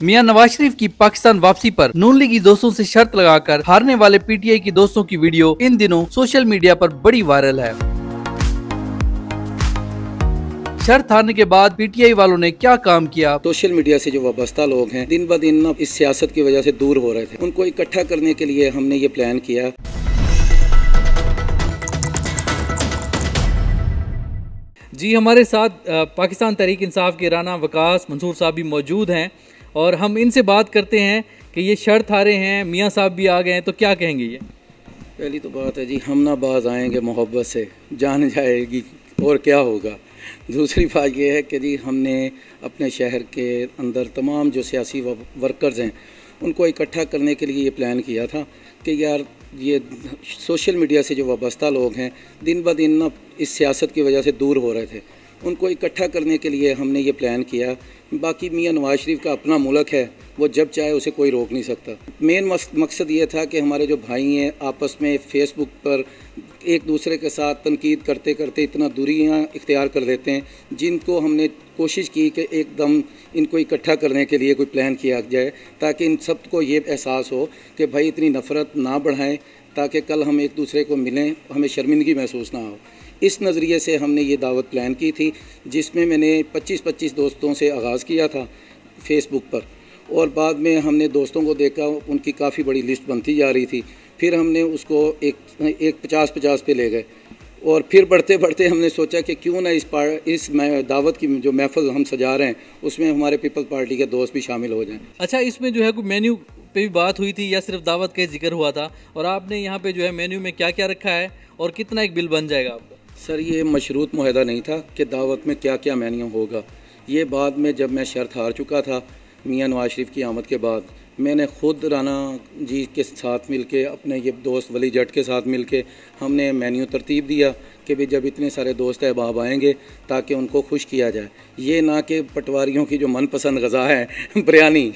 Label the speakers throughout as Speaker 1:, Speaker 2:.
Speaker 1: मियां नवाज शरीफ की पाकिस्तान वापसी पर नून लीगी दोस्तों से शर्त लगाकर हारने वाले पीटीआई की दोस्तों की वीडियो इन दिनों सोशल मीडिया पर बड़ी वायरल है। शर्त हारने के बाद पीटीआई वालों ने क्या काम किया।
Speaker 2: सोशल मीडिया से जो वाबस्ता लोग हैं दिन ब दिन इस सियासत की वजह से दूर हो रहे थे, उनको इकट्ठा करने के लिए हमने ये प्लान किया।
Speaker 1: जी, हमारे साथ पाकिस्तान तहरीक इंसाफ के राना वकास मंसूर साहब भी मौजूद हैं और हम इनसे बात करते हैं कि ये शर्त हारे हैं, मियां साहब भी आ गए हैं, तो क्या कहेंगे ये।
Speaker 2: पहली तो बात है जी, हम ना बाज आएंगे मोहब्बत से जान जाएगी और क्या होगा। दूसरी बात यह है कि जी हमने अपने शहर के अंदर तमाम जो सियासी वर्कर्स हैं उनको इकट्ठा करने के लिए ये प्लान किया था कि यार ये सोशल मीडिया से जो वाबस्ता लोग हैं दिन ब दिन ना इस सियासत की वजह से दूर हो रहे थे, उनको इकट्ठा करने के लिए हमने ये प्लान किया। बाकी मियां नवाज शरीफ का अपना मुल्क है, वो जब चाहे उसे कोई रोक नहीं सकता। मेन मकसद ये था कि हमारे जो भाई हैं आपस में फेसबुक पर एक दूसरे के साथ तनकीद करते करते इतना दूरियां इख्तियार कर देते हैं, जिनको हमने कोशिश की कि एकदम इनको इकट्ठा करने के लिए कोई प्लान किया जाए ताकि इन सब को ये एहसास हो कि भाई इतनी नफ़रत ना बढ़ाएं ताकि कल हम एक दूसरे को मिलें, हमें शर्मिंदगी महसूस ना हो। इस नज़रिए से हमने ये दावत प्लान की थी, जिसमें मैंने 25-25 दोस्तों से आगाज़ किया था फेसबुक पर, और बाद में हमने दोस्तों को देखा, उनकी काफ़ी बड़ी लिस्ट बनती जा रही थी। फिर हमने उसको एक 50-50 पे ले गए और फिर बढ़ते बढ़ते हमने सोचा कि क्यों ना इस दावत की जो महफिल हम सजा रहे हैं उसमें हमारे पीपल्स पार्टी के दोस्त भी शामिल हो जाएं।
Speaker 1: अच्छा, इसमें जो है कोई मेन्यू पे भी बात हुई थी या सिर्फ दावत का जिक्र हुआ था, और आपने यहाँ पे जो है मेन्यू में क्या क्या रखा है और कितना एक बिल बन जाएगा आपका?
Speaker 2: सर, ये मशरूत मुआहदा नहीं था कि दावत में क्या क्या मेन्यू होगा। ये बाद में जब मैं शर्त हार चुका था मियां नवाज शरीफ की आमद के बाद, मैंने ख़ुद राना जी के साथ मिलके, अपने ये दोस्त वली जट के साथ मिलके हमने मेन्यू तरतीब दिया कि भाई जब इतने सारे दोस्त अहबाब आएंगे ताकि उनको खुश किया जाए, ये ना कि पटवारियों की जो मनपसंद ग़ज़ा है बिरयानी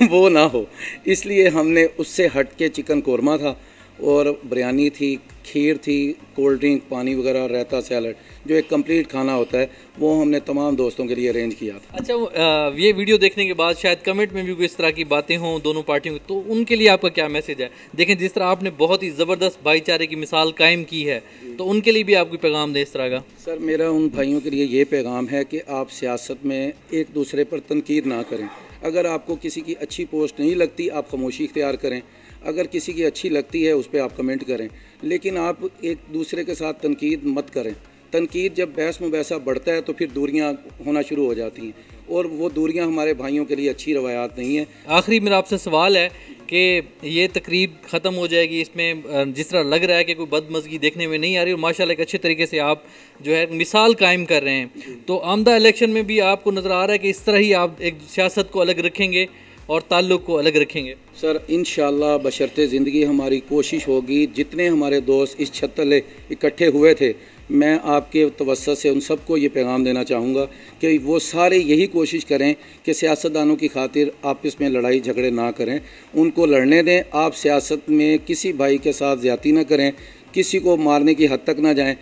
Speaker 2: वो ना हो। इसलिए हमने उससे हट के चिकन कोरमा था और बिरयानी थी, खीर थी, कोल्ड ड्रिंक, पानी वगैरह, रायता, सैलड, जो एक कंप्लीट खाना होता है, वो हमने तमाम दोस्तों के लिए अरेंज किया था।
Speaker 1: अच्छा, ये वीडियो देखने के बाद शायद कमेंट में भी कोई इस तरह की बातें हों दोनों पार्टियों की, तो उनके लिए आपका क्या मैसेज है? देखें, जिस तरह आपने बहुत ही ज़बरदस्त भाईचारे की मिसाल कायम की है, तो उनके लिए भी आप कोई पैगाम दें इस तरह का?
Speaker 2: सर, मेरा उन भाइयों के लिए ये पैगाम है कि आप सियासत में एक दूसरे पर तनकीद ना करें। अगर आपको किसी की अच्छी पोस्ट नहीं लगती, आप खामोशी इख्तियार करें। अगर किसी की अच्छी लगती है उस पर आप कमेंट करें, लेकिन आप एक दूसरे के साथ तनकीद मत करें। तनकीद जब बहस मुबहसा बढ़ता है तो फिर दूरियां होना शुरू हो जाती हैं, और वो दूरियां हमारे भाइयों के लिए अच्छी रवायात नहीं है।
Speaker 1: आखिरी मेरा आपसे सवाल है कि ये तकरीब ख़त्म हो जाएगी, इसमें जिस तरह लग रहा है कि कोई बदमज़गी देखने में नहीं आ रही, और माशाल्लाह एक अच्छे तरीके से आप जो है मिसाल कायम कर रहे हैं, तो आमदा इलेक्शन में भी आपको नज़र आ रहा है कि इस तरह ही आप एक सियासत को अलग रखेंगे और ताल्लुक़ को अलग रखेंगे?
Speaker 2: सर, इंशाअल्लाह बशर्ते ज़िंदगी हमारी कोशिश होगी, जितने हमारे दोस्त इस छत तले इकट्ठे हुए थे, मैं आपके तवस्सुत से उन सबको ये पैगाम देना चाहूँगा कि वो सारे यही कोशिश करें कि सियासतदानों की खातिर आपस में लड़ाई झगड़े ना करें, उनको लड़ने दें। आप सियासत में किसी भाई के साथ ज़्यादती ना करें, किसी को मारने की हद तक ना जाएं।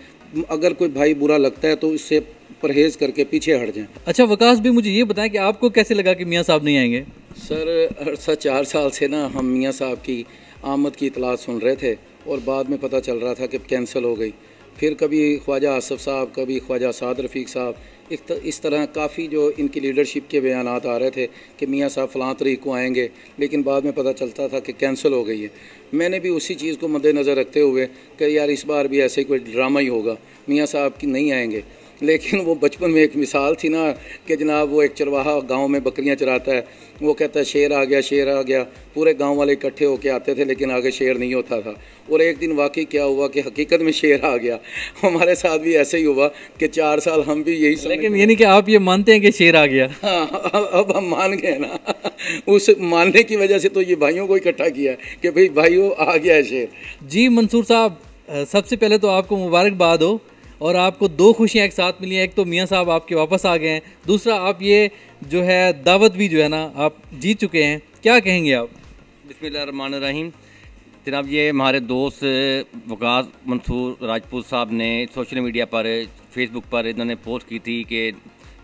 Speaker 2: अगर कोई भाई बुरा लगता है तो उससे परहेज़ करके पीछे हट जाएं।
Speaker 1: अच्छा वकास भी, मुझे ये बताएं कि आपको कैसे लगा कि मियाँ साहब नहीं आएंगे?
Speaker 2: सर, अरसा 4 साल से ना हम मियाँ साहब की आमद की इतला सुन रहे थे और बाद में पता चल रहा था कि कैंसिल हो गई। फिर कभी ख्वाजा आसफ साहब, कभी ख्वाजा साद रफ़ीक साहब, इस तरह काफ़ी जो इनकी लीडरशिप के बयानात आ रहे थे कि मियाँ साहब फ़लाँ तारीख को आएंगे, लेकिन बाद में पता चलता था कि कैंसिल हो गई है। मैंने भी उसी चीज़ को मद्देनज़र रखते हुए कि यार इस बार भी ऐसे ही कोई ड्रामा ही होगा, मियाँ साहब की नहीं आएंगे। लेकिन वो बचपन में एक मिसाल थी ना कि जनाब वो एक चरवाहा गांव में बकरियां चराता है, वो कहता है शेर आ गया, शेर आ गया, पूरे गांव वाले इकट्ठे होके आते थे लेकिन आगे शेर नहीं होता था। और एक दिन वाकई क्या हुआ कि हकीकत में शेर आ गया। हमारे साथ भी ऐसे ही हुआ कि 4 साल हम भी यही,
Speaker 1: लेकिन यानी कि आप ये मानते हैं कि शेर आ गया?
Speaker 2: हाँ, अब हम मान गए ना। उस मानने की वजह से तो ये भाइयों को इकट्ठा किया कि भाई भाइयों आ गया है शेर।
Speaker 1: जी मंसूर साहब, सबसे पहले तो आपको मुबारकबाद हो, और आपको 2 खुशियाँ एक साथ मिली हैं। एक तो मियाँ साहब आपके वापस आ गए हैं, दूसरा आप ये जो है दावत भी जो है ना आप जीत चुके हैं। क्या कहेंगे आप?
Speaker 3: बिस्मिल्लाहिर्रहमानिर्रहीम। जनाब, ये हमारे दोस्त वकास मंसूर राजपूत साहब ने सोशल मीडिया पर, फेसबुक पर इन्होंने पोस्ट की थी कि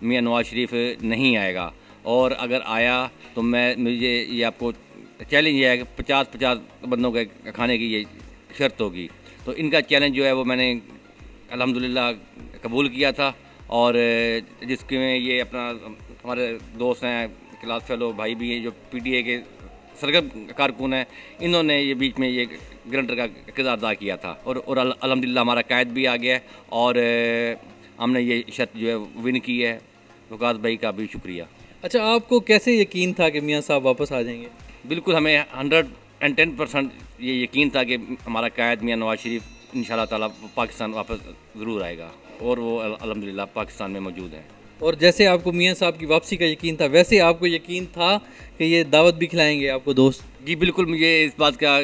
Speaker 3: मियाँ नवाज शरीफ नहीं आएगा, और अगर आया तो मुझे ये आपको चैलेंज है कि 50-50 बंदों के खाने की ये शर्त होगी। तो इनका चैलेंज जो है वो मैंने अल्हम्दुलिल्लाह कबूल किया था, और जिसके में ये अपना हमारे दोस्त हैं, क्लास फेलो भाई भी हैं जो PTA के सरगर्म कारकुन हैं, इन्होंने ये बीच में ये ग्रंटर का किरदार अदा किया था, और अल्हम्दुलिल्लाह हमारा कायद भी आ गया है और हमने ये शर्त जो है विन की है। वकास भाई का भी शुक्रिया।
Speaker 1: अच्छा, आपको कैसे यकीन था कि मियाँ साहब वापस आ जाएंगे?
Speaker 3: बिल्कुल हमें 110% ये यकीन था कि हमारा कायद मियाँ नवाज शरीफ इंशाल्लाह ताला पाकिस्तान वापस ज़रूर आएगा, और वो अल्हम्दुलिल्लाह पाकिस्तान में मौजूद हैं।
Speaker 1: और जैसे आपको मियाँ साहब की वापसी का यकीन था, वैसे आपको यकीन था कि ये दावत भी खिलाएंगे आपको दोस्त?
Speaker 3: जी बिल्कुल, मुझे इस बात का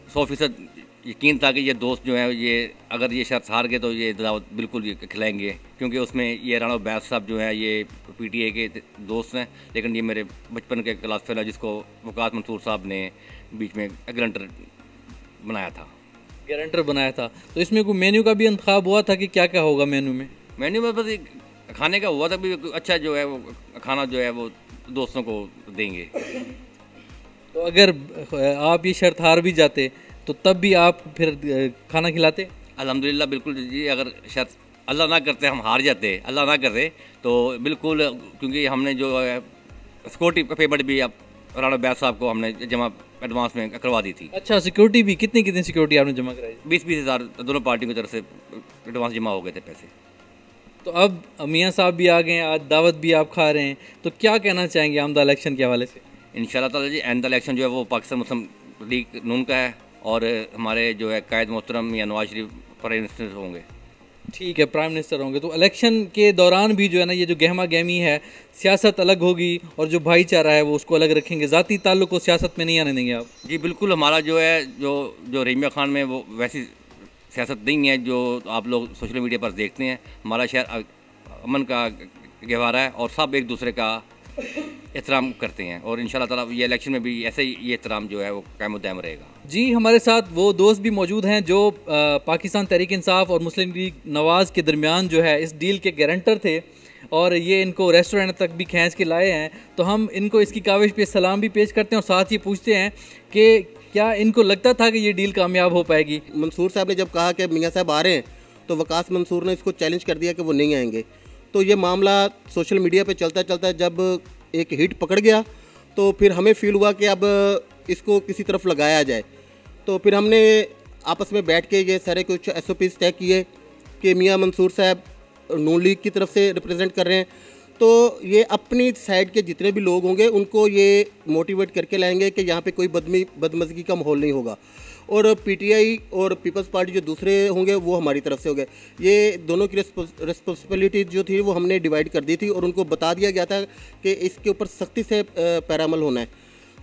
Speaker 3: 100% यकीन था कि ये दोस्त जो है ये अगर ये शर्त हार गए तो ये दावत बिल्कुल ये खिलाएंगे, क्योंकि उसमें ये राना बैस साहब जो है ये PTA के दोस्त हैं, लेकिन ये मेरे बचपन के क्लास फेलो जिसको वकास मंसूर साहब ने बीच में गारंटर बनाया था।
Speaker 1: गारंटर बनाया था, तो इसमें कोई मेन्यू का भी इंतखाब हुआ था कि क्या क्या होगा मेन्यू में?
Speaker 3: मेन्यू में बस खाने का हुआ था भी, अच्छा जो है वो खाना जो है वो दोस्तों को देंगे।
Speaker 1: तो अगर आप ये शर्त हार भी जाते तो तब भी आप फिर खाना खिलाते?
Speaker 3: अल्हम्दुलिल्लाह बिल्कुल जी, अगर शर्त अल्लाह ना करते हम हार जाते, अल्लाह ना करते तो बिल्कुल, क्योंकि हमने जो है सिक्योरिटी पेमेंट भी आप राना बैस साहब को हमने जमा एडवांस में करवा दी थी।
Speaker 1: अच्छा, सिक्योरिटी भी कितनी कितनी सिक्योरिटी आपने जमा कराई?
Speaker 3: 20-20 हज़ार दोनों पार्टियों की तरफ से एडवांस जमा हो गए थे पैसे।
Speaker 1: तो अब मियाँ साहब भी आ गए हैं, आज दावत भी आप खा रहे हैं, तो क्या कहना चाहेंगे आमदा इलेक्शन के हवाले से?
Speaker 3: इंशाल्लाह ताला जी आइंदा इलेक्शन जो है वो पाकिस्तान मुस्लिम लीग नून का है, और हमारे जो है कायद मोहतरम या नवाज शरीफ प्राइम मिनिस्टर होंगे।
Speaker 1: ठीक है, प्राइम मिनिस्टर होंगे। तो इलेक्शन के दौरान भी जो है ना, ये जो गहमा गहमी है, सियासत अलग होगी और जो भाईचारा है वो उसको अलग रखेंगे, ज़ाती ताल्लुक को सियासत में नहीं आने देंगे आप?
Speaker 3: जी बिल्कुल, हमारा जो है जो रहीमिया खान में वो वैसी सियासत नहीं है जो आप लोग सोशल मीडिया पर देखते हैं। हमारा शहर अमन का गहवारा है और सब एक दूसरे का एहतराम करते हैं, और इंशाल्लाह ताला ये इलेक्शन में भी ऐसे ही ये एहतराम जो है वो कायम दायम रहेगा।
Speaker 1: जी, हमारे साथ वो दोस्त भी मौजूद हैं जो पाकिस्तान तहरीक इंसाफ और मुस्लिम लीग नवाज़ के दरमियान जो है इस डील के गारंटर थे, और ये इनको रेस्टोरेंट तक भी खींच के लाए हैं। तो हम इनको इसकी काविश पे सलाम भी पेश करते हैं और साथ ये पूछते हैं कि क्या इनको लगता था कि ये डील कामयाब हो पाएगी?
Speaker 4: मंसूर साहब ने जब कहा कि मियाँ साहब आ रहे हैं तो वकास मंसूर ने इसको चैलेंज कर दिया कि वो नहीं आएंगे। तो ये मामला सोशल मीडिया पे चलता चलता जब एक हिट पकड़ गया तो फिर हमें फील हुआ कि अब इसको किसी तरफ लगाया जाए। तो फिर हमने आपस में बैठ के ये सारे कुछ SOPs तय किए कि मियाँ मंसूर साहब नून लीग की तरफ से रिप्रेजेंट कर रहे हैं, तो ये अपनी साइड के जितने भी लोग होंगे उनको ये मोटिवेट करके लाएंगे कि यहाँ पे कोई बदमज़गी का माहौल नहीं होगा, और PTI और पीपल्स पार्टी जो दूसरे होंगे वो हमारी तरफ से होंगे। ये दोनों की रिस्पॉन्सिबिलिटी जो थी वो हमने डिवाइड कर दी थी और उनको बता दिया गया था कि इसके ऊपर सख्ती से पैरामल होना है।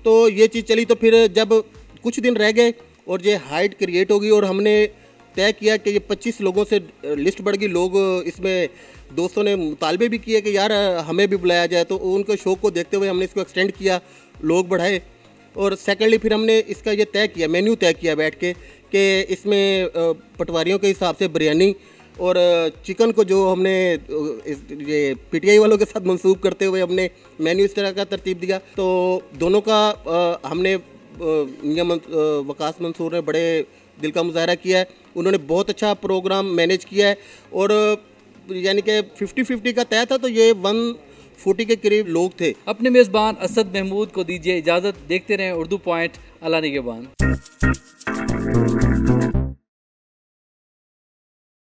Speaker 4: तो ये चीज़ चली, तो फिर जब कुछ दिन रह गए और ये हाइट क्रिएट होगी और हमने तय किया कि ये 25 लोगों से लिस्ट बढ़ गई। लोग इसमें दोस्तों ने मुतालबे भी किए कि यार हमें भी बुलाया जाए, तो उनके शौक़ को देखते हुए हमने इसको एक्सटेंड किया, लोग बढ़ाए। और सेकेंडली फिर हमने इसका ये तय किया, मेन्यू तय किया बैठ के कि इसमें पटवारियों के हिसाब से बिरयानी और चिकन को जो हमने ये PTI वालों के साथ मंसूब करते हुए हमने मेन्यू इस तरह का तरतीब दिया। तो दोनों का हमने वकास मंसूर ने बड़े दिल का मुजाहरा किया है, उन्होंने बहुत अच्छा प्रोग्राम मैनेज किया है, और यानी कि 50-50 का तय था, तो ये 140 के करीब लोग थे।
Speaker 1: अपने मेज़बान असद महमूद को दीजिए इजाज़त। देखते रहें उर्दू पॉइंट, अल्लाह निगहबान।